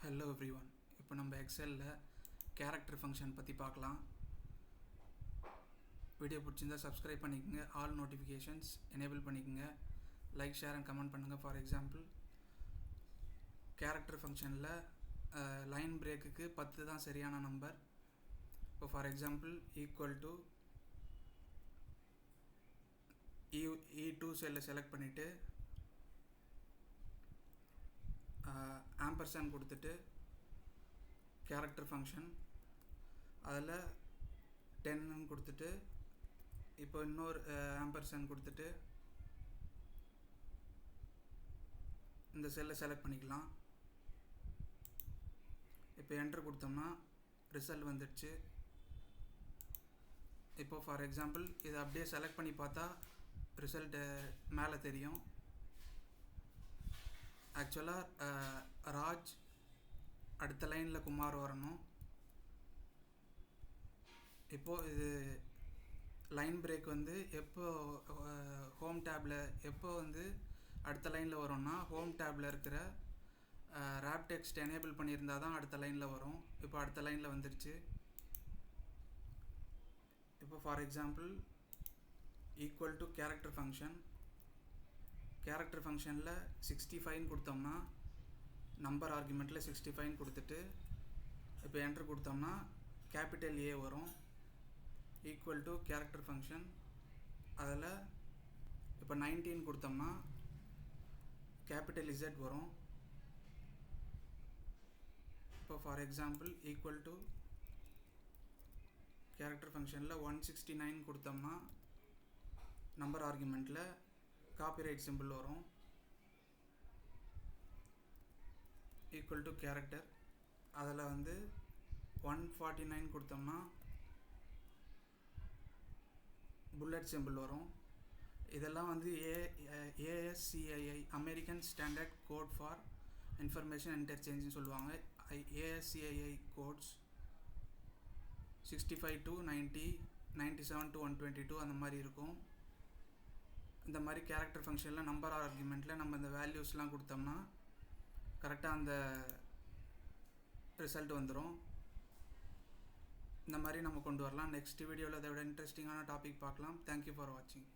Hello everyone. இப்போ நம்ம எக்ஸலில் character function பற்றி பார்க்கலாம். வீடியோ பிடிச்சிருந்தால் சப்ஸ்கிரைப் பண்ணிக்கோங்க, ஆல் நோட்டிஃபிகேஷன்ஸ் எனேபிள் பண்ணிக்கோங்க, லைக் ஷேர் அண்ட் கமெண்ட் பண்ணுங்கள். ஃபார் எக்ஸாம்பிள், கேரக்டர் ஃபங்க்ஷனில் லைன் பிரேக்குக்கு 10 தான் சரியான நம்பர். இப்போ for example equal to E2 செல்லை செலக்ட் பண்ணிவிட்டு ஆம்பர்சன் கொடுத்துட்டு கேரக்டர் ஃபங்க்ஷன் அதில் 10 கொடுத்துட்டு இப்போ இன்னொரு ஆம்பர்சன் கொடுத்துட்டு இந்த செல்லை செலக்ட் பண்ணிக்கலாம். இப்போ என்ட்ரு கொடுத்தோம்னா ரிசல்ட் வந்துடுச்சு. இப்போ ஃபார் எக்ஸாம்பிள் இதை அப்படியே செலக்ட் பண்ணி பார்த்தா ரிசல்ட்டு மேலே தெரியும். ஆக்சுவலாக ராஜ் அடுத்த லைனில் குமார் வரணும். இப்போது இது லைன் பிரேக் வந்து எப்போ ஹோம் டேப்பில் எப்போ வந்து அடுத்த லைனில் வரும்னா ஹோம் டேப்பில் இருக்கிற ரேப் டெக்ஸ்ட் எனேபிள் பண்ணியிருந்தால் தான் அடுத்த லைனில் வரும். இப்போ அடுத்த லைனில் வந்துடுச்சு. இப்போ for example equal to character ஃபங்க்ஷனில் 65 கொடுத்தோம்னா நம்பர் ஆர்குமெண்ட்டில் 65 கொடுத்துட்டு இப்போ என்ட்ரு கொடுத்தோம்னா கேபிட்டல் ஏ வரும். ஈக்குவல் டு கேரக்டர் ஃபங்க்ஷன் அதில் இப்போ 19 கொடுத்தோம்னா கேபிட்டல் இசட் வரும். இப்போ for example equal to character ஃபங்க்ஷனில் 169 கொடுத்தோம்னா நம்பர் ஆர்குமெண்ட்டில் காப்பிரைட் சிம்பிள் வரும். ஈக்குவல் டு கேரக்டர் அதில் வந்து 149 கொடுத்தோம்னா புல்லட் சிம்பிள் வரும். இதெல்லாம் வந்து ASCII American standard code for information இன்டர்சேஞ்சுன்னு சொல்லுவாங்க. ASCII கோட்ஸ் 65 to 90, 97 to 122 அந்த மாதிரி இருக்கும். இந்த மாதிரி கேரக்டர் ஃபங்க்ஷனில் நம்பர் ஆர்குமெண்ட்டில் நம்ம இந்த வேல்யூஸ்லாம் கொடுத்தோம்னா கரெக்டாக அந்த ரிசல்ட் வந்துடும். இந்த மாதிரி நம்ம கொண்டு வரலாம். நெக்ஸ்ட் வீடியோவில் அதை விட இன்ட்ரெஸ்டிங்கான டாபிக் பார்க்கலாம். தேங்க்யூ ஃபார் வாட்சிங்.